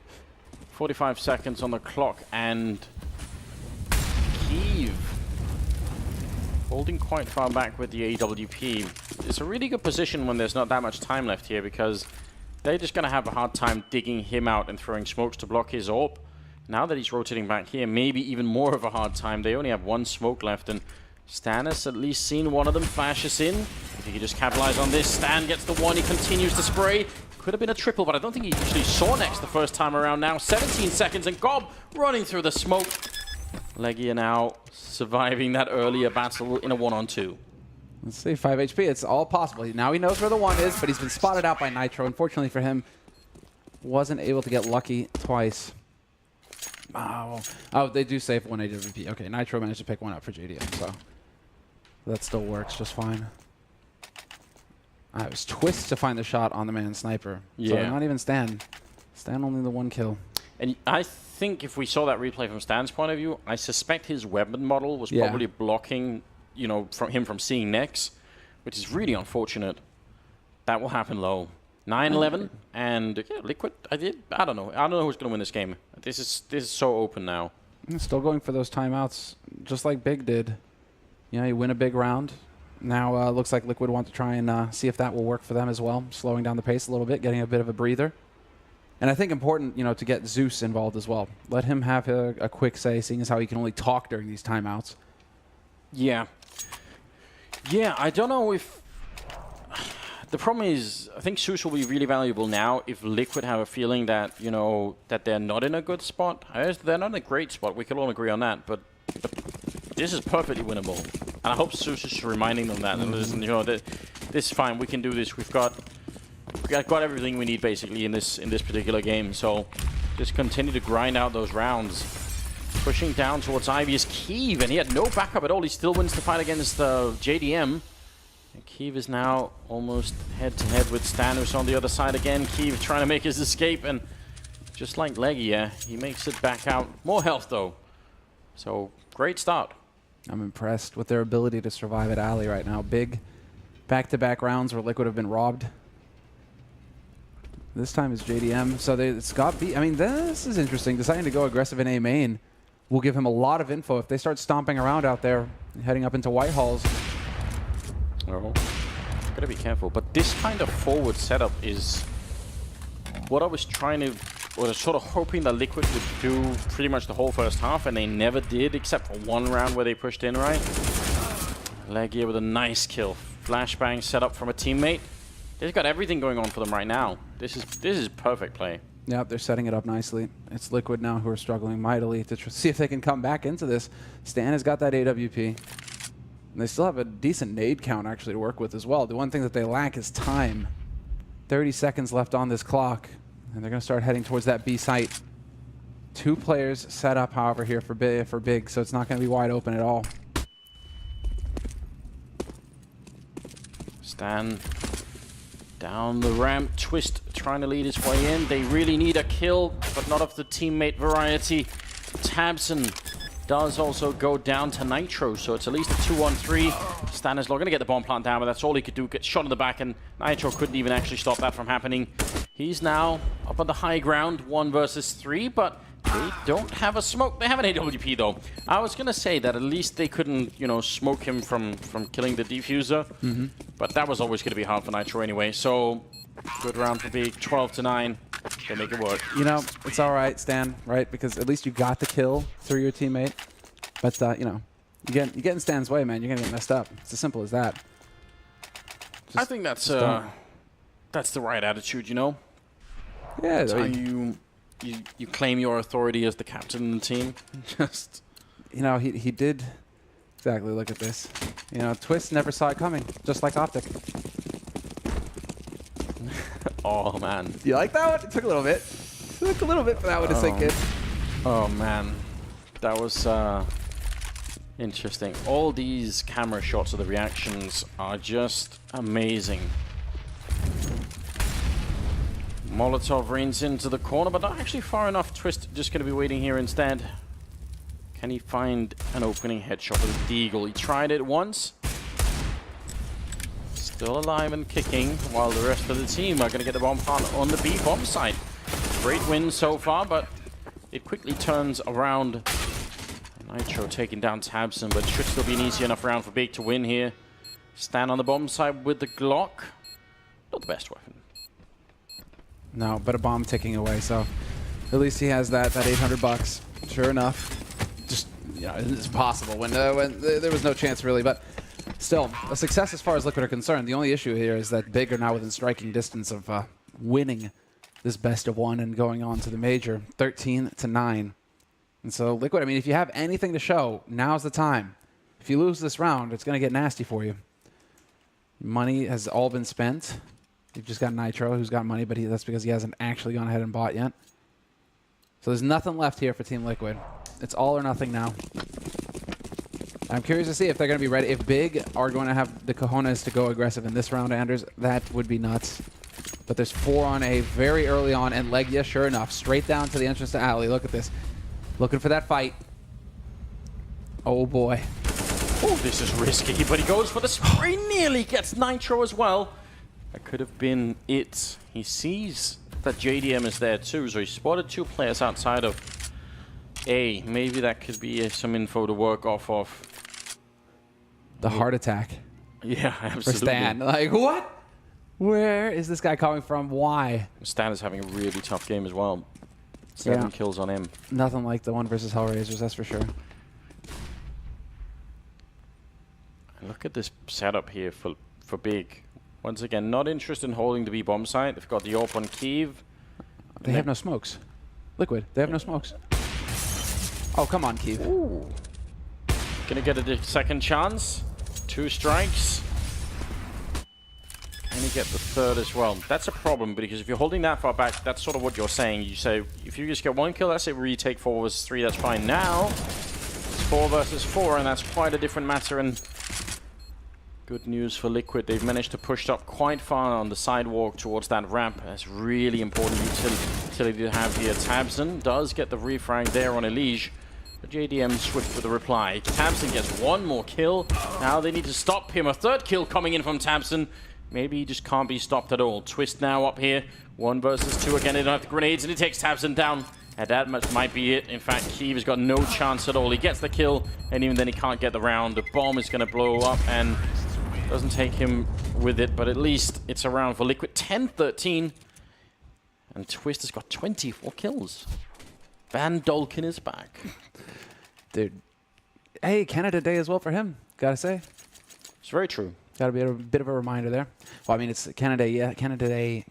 45 seconds on the clock, and Kyiv holding quite far back with the AWP. It's a really good position when there's not that much time left here, because they're just going to have a hard time digging him out and throwing smokes to block his AWP. Now that he's rotating back here, maybe even more of a hard time. They only have 1 smoke left, and Stan has at least seen one of them flashes in. If he could just capitalize on this, Stan gets the 1, he continues to spray. Could have been a triple, but I don't think he actually saw Nex the first time around now. 17 seconds, and Gob running through the smoke. Legia now surviving that earlier battle in a 1-on-2. Let's see, 5 HP. It's all possible. Now he knows where the 1 is, but he's been spotted out by Nitro. Unfortunately for him, wasn't able to get lucky twice. Oh, they do save 1 AWP. Okay, Nitro managed to pick 1 up for JDM, so that still works just fine. It was Twist to find the shot on the man Sniper. Yeah. So not even Stan. Stan only the 1 kill. And I think if we saw that replay from Stan's point of view, I suspect his weapon model was probably blocking, you know, from seeing Nex, which is really unfortunate. That will happen low. 9-11 and yeah, Liquid. I don't know. I don't know who's going to win this game. This is so open now. Still going for those timeouts, just like Big did. You know, you win a big round. Now looks like Liquid want to try and see if that will work for them as well, slowing down the pace a little bit, getting a bit of a breather. And I think important, you know, to get Zeus involved as well. Let him have a quick say, seeing as how he can only talk during these timeouts. Yeah. Yeah, I don't know if... The problem is, I think Zeus will be really valuable now if Liquid have a feeling that, you know, that they're not in a good spot. They're not in a great spot, we can all agree on that, but this is perfectly winnable. And I hope Zeus is reminding them that. And listen, you know, this is fine, we can do this. We've got everything we need basically in this particular game. So just continue to grind out those rounds. Pushing down towards Ivy is Keeve, and he had no backup at all. He still wins the fight against JDM. And Keeve is now almost head-to-head with Stan, who's on the other side again. Keeve trying to make his escape, and just like Legia, he makes it back out. More health though. So great start. I'm impressed with their ability to survive at Alley right now. Big back-to-back rounds where Liquid have been robbed. This time is JDM. So it's got B. I mean, this is interesting. Deciding to go aggressive in A main will give him a lot of info. If they start stomping around out there, heading up into Whitehalls. Oh, gotta be careful. But this kind of forward setup is what I was trying to, or sort of hoping that Liquid would do pretty much the whole first half, and they never did, except for one round where they pushed in, right? Legia with a nice kill. Flashbang set up from a teammate. They've got everything going on for them right now. This is perfect play. Yep, they're setting it up nicely. It's Liquid now who are struggling mightily to see if they can come back into this. Stan has got that AWP. And they still have a decent nade count actually to work with as well. The one thing that they lack is time. 30 seconds left on this clock. And they're going to start heading towards that B site. 2 players set up, however, here for Big, so it's not going to be wide open at all. Stan down the ramp. Twist trying to lead his way in. They really need a kill, but not of the teammate variety. Tabson does also go down to Nitro, so it's at least a 2-on-3. Stan is not going to get the bomb plant down, but that's all he could do. Get shot in the back, and Nitro couldn't even actually stop that from happening. He's now up on the high ground, 1 versus 3, but they don't have a smoke. They have an AWP, though. I was going to say that at least they couldn't, you know, smoke him from killing the defuser, but that was always going to be hard for Nitro anyway, so good round for Big, 12-9. They make it work. You know, it's all right, Stan, right? Because at least you got the kill through your teammate. But, you know, you get in Stan's way, man, you're going to get messed up. It's as simple as that. I think that's the right attitude, you know? Yeah. That's how you claim your authority as the captain of the team. Just, you know, he did exactly. Look at this. You know, Twist never saw it coming, just like Optic. Oh man, You like that one? It took a little bit. It took a little bit for that one to sink in. oh man, that was interesting. All these camera shots of the reactions are just amazing. Molotov reins into the corner, but not actually far enough. Twist just going to be waiting here instead. Can he find an opening headshot with Deagle? He tried it once. Still alive and kicking, while the rest of the team are going to get the bomb plant on the B bomb site. Great win so far, but it quickly turns around. Nitro taking down Tabson, but should still be an easy enough round for Big to win here. Stand on the bomb side with the Glock. Not the best weapon. No, but a bomb ticking away, so at least he has that $800. Sure enough. Just, you know, it's possible when there was no chance really, but still, a success as far as Liquid are concerned. The only issue here is that Big are now within striking distance of winning this best of 1 and going on to the major. 13-9. And so Liquid, I mean, if you have anything to show, now's the time. If you lose this round, it's going to get nasty for you. Money has all been spent. You've just got Nitro, who's got money, but that's because he hasn't actually gone ahead and bought yet. So there's nothing left here for Team Liquid. It's all or nothing now. I'm curious to see if they're going to be ready. If Big are going to have the cojones to go aggressive in this round, Anders, that would be nuts. But there's 4 on A very early on, and Legia, sure enough, straight down to the entrance to Alley. Look at this. Looking for that fight. Oh, boy. Oh, this is risky, but he goes for the spray. Nearly gets Nitro as well. That could have been it. He sees that JDM is there too, so he spotted 2 players outside of A. Maybe that could be some info to work off of. The heart attack. Yeah, absolutely. For Stan. Like, what? Where is this guy coming from? Why? Stan is having a really tough game as well. 7 kills on him. Nothing like the one versus Hellraisers, that's for sure. Look at this setup here for Big. Once again, not interested in holding the B bomb site. They've got the AWP on Kiev. They have no smokes. Liquid, they have no smokes. Oh, come on, Kiev. Ooh. Gonna get a second chance. 2 strikes. Can he get the third as well? That's a problem, because if you're holding that far back, that's sort of what you're saying. You say, if you just get 1 kill, that's it. Where you take 4 versus 3, that's fine. Now, it's 4 versus 4, and that's quite a different matter. And good news for Liquid. They've managed to push up quite far on the sidewalk towards that ramp. That's really important utility to have here. Tabson does get the refrag there on Elige. But JDM swift with the reply. Tabson gets 1 more kill. Now they need to stop him. A 3rd kill coming in from Tabson. Maybe he just can't be stopped at all. Twist now up here. 1 versus 2 again. They don't have the grenades, and he takes Tabson down. And that might be it. In fact, Kiev has got no chance at all. He gets the kill, and even then he can't get the round. The bomb is going to blow up, and doesn't take him with it, but at least it's a round for Liquid. 10-13. And Twist has got 24 kills. Van Dolken is back. Dude. Hey, Canada Day as well for him, gotta say. It's very true. Gotta be a bit of a reminder there. Well, I mean, it's Canada Day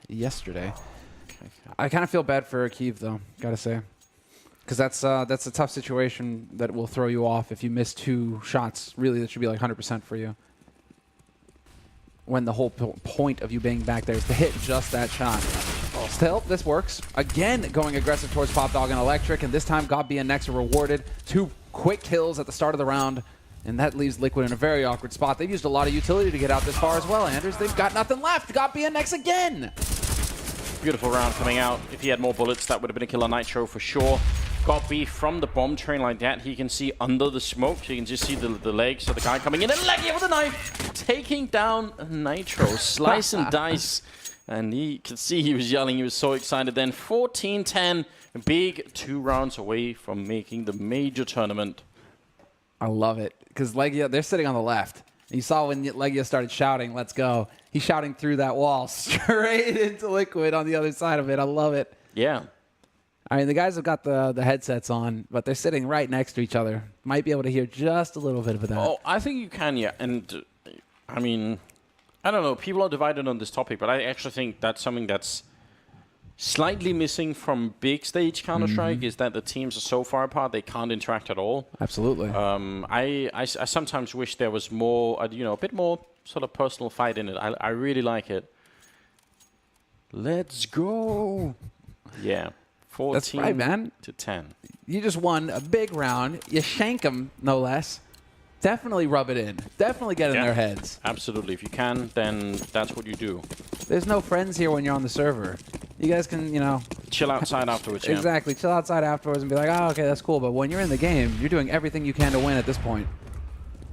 yesterday. Okay. I kind of feel bad for Kiev, though, gotta say. Because that's a tough situation that will throw you off if you miss 2 shots. Really, that should be like 100% for you. When the whole point of you being back there is to hit just that shot. Still, this works. Again, going aggressive towards Pop Dog and Electric, and this time Gob B and Nex are rewarded. 2 quick kills at the start of the round, and that leaves Liquid in a very awkward spot. They've used a lot of utility to get out this far as well, Anders. They've got nothing left. Gob B and Nex again. Beautiful round coming out. If he had more bullets, that would have been a kill on Nitro for sure. Gob B from the bomb train like that, he can see under the smoke, so you can just see the legs of the guy coming in, and Legia with a knife, taking down Nitro, slice and dice. And he could see he was yelling, he was so excited then. 14-10, Big 2 rounds away from making the major tournament. I love it, because Legia, they're sitting on the left. You saw when Legia started shouting, let's go. He's shouting through that wall, straight into Liquid on the other side of it. I love it. Yeah. I mean, the guys have got the headsets on, but they're sitting right next to each other. Might be able to hear just a little bit of that. Oh, I think you can, yeah. And, I mean, I don't know. People are divided on this topic, but I actually think that's something that's slightly missing from big stage Counter-Strike, is that the teams are so far apart, they can't interact at all. Absolutely. I sometimes wish there was more, a bit more sort of personal fight in it. I really like it. Let's go. Yeah. 14 That's right, man. to 10. You just won a big round. You shank them, no less. Definitely rub it in. Definitely get in their heads. Absolutely. If you can, then that's what you do. There's no friends here when you're on the server. You guys can, chill outside afterwards, yeah. Exactly. Chill outside afterwards and be like, oh, okay, that's cool. But when you're in the game, you're doing everything you can to win at this point.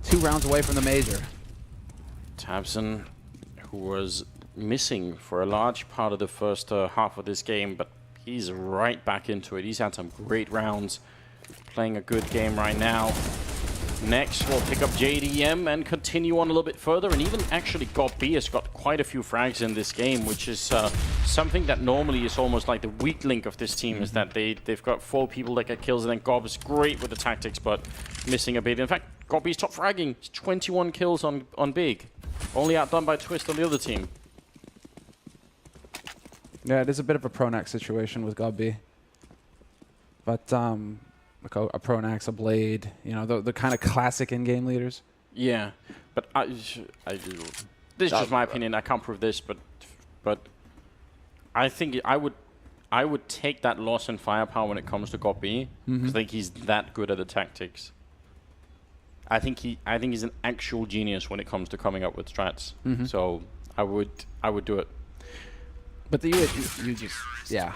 2 rounds away from the major. Tabson, who was missing for a large part of the first half of this game, but he's right back into it. He's had some great rounds, playing a good game right now. Next, we'll pick up JDM and continue on a little bit further, and even actually Gob B has got quite a few frags in this game, which is something that normally is almost like the weak link of this team, is that they've got 4 people that get kills, and then Gob is great with the tactics, but missing a bit. In fact, Gob B's top fragging, 21 kills on Big, only outdone by Twist on the other team. Yeah, it is a bit of a Pronax situation with Gob B. But like a Pronax, a Blade, you know, the kind of classic in-game leaders. Yeah, but this is just my opinion. I can't prove this, but I think I would take that loss in firepower when it comes to God B. I think he's that good at the tactics. I think he's an actual genius when it comes to coming up with strats. So I would do it. But you just, yeah.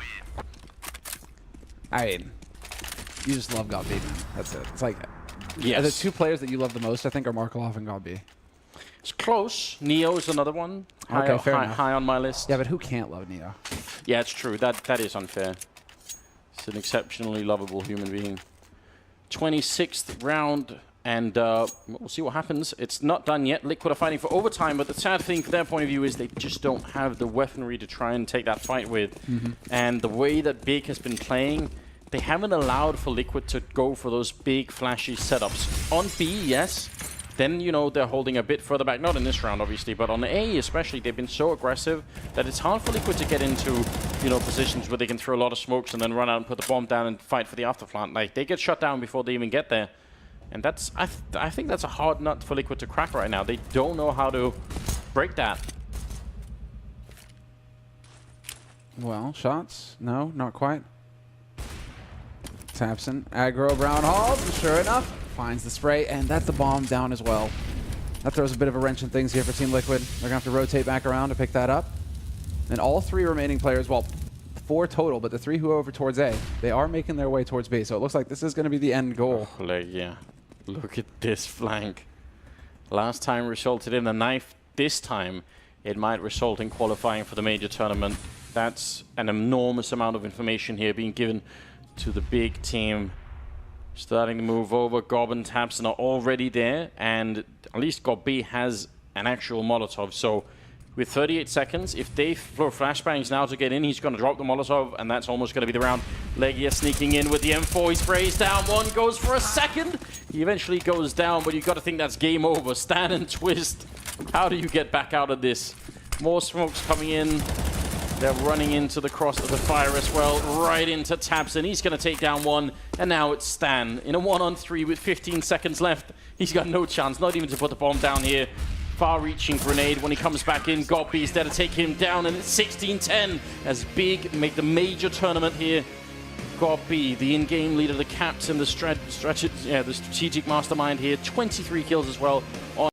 I mean, you just love God B, man. That's it. It's like, yes. The two players that you love the most, I think, are Markelov and God B. It's close. Neo is another one. Okay, fair enough. High on my list. Yeah, but who can't love Neo? Yeah, it's true. That is unfair. He's an exceptionally lovable human being. 26th round. And we'll see what happens. It's not done yet. Liquid are fighting for overtime, but the sad thing from their point of view is they just don't have the weaponry to try and take that fight with. And the way that Big has been playing, they haven't allowed for Liquid to go for those big, flashy setups. On B, yes. Then, you know, they're holding a bit further back. Not in this round, obviously, but on A especially, they've been so aggressive that it's hard for Liquid to get into, you know, positions where they can throw a lot of smokes and then run out and put the bomb down and fight for the afterplant. Like, they get shut down before they even get there. And that's, I think that's a hard nut for Liquid to crack right now. They don't know how to break that. Well, shots? No, not quite. Tapson, aggro, Brown Hall, sure enough, finds the spray, and that's the bomb down as well. That throws a bit of a wrench in things here for Team Liquid. They're going to have to rotate back around to pick that up. And all three remaining players, well, 4 total, but the 3 who are over towards A, they are making their way towards B, so it looks like this is going to be the end goal. Oh, like, yeah. Look at this flank. Last time resulted in a knife. This time, it might result in qualifying for the major tournament. That's an enormous amount of information here being given to the big team. Starting to move over. Gob and Tapson are already there, and at least Gob B has an actual Molotov, so with 38 seconds, if they throw flashbangs now to get in, he's going to drop the Molotov, and that's almost going to be the round. Legia sneaking in with the M4. He sprays down one, goes for a second. He eventually goes down, but you've got to think that's game over. Stand and twist. How do you get back out of this? More smokes coming in. They're running into the cross of the fire as well, right into Tapson. He's going to take down one, and now it's Stan. In a 1-on-3 with 15 seconds left, he's got no chance, not even to put the bomb down here. Far-reaching grenade when he comes back in. Godby's there to take him down, and it's 16-10 as Big make the major tournament here. Godby, the in-game leader, the captain, the strategic mastermind here. 23 kills as well on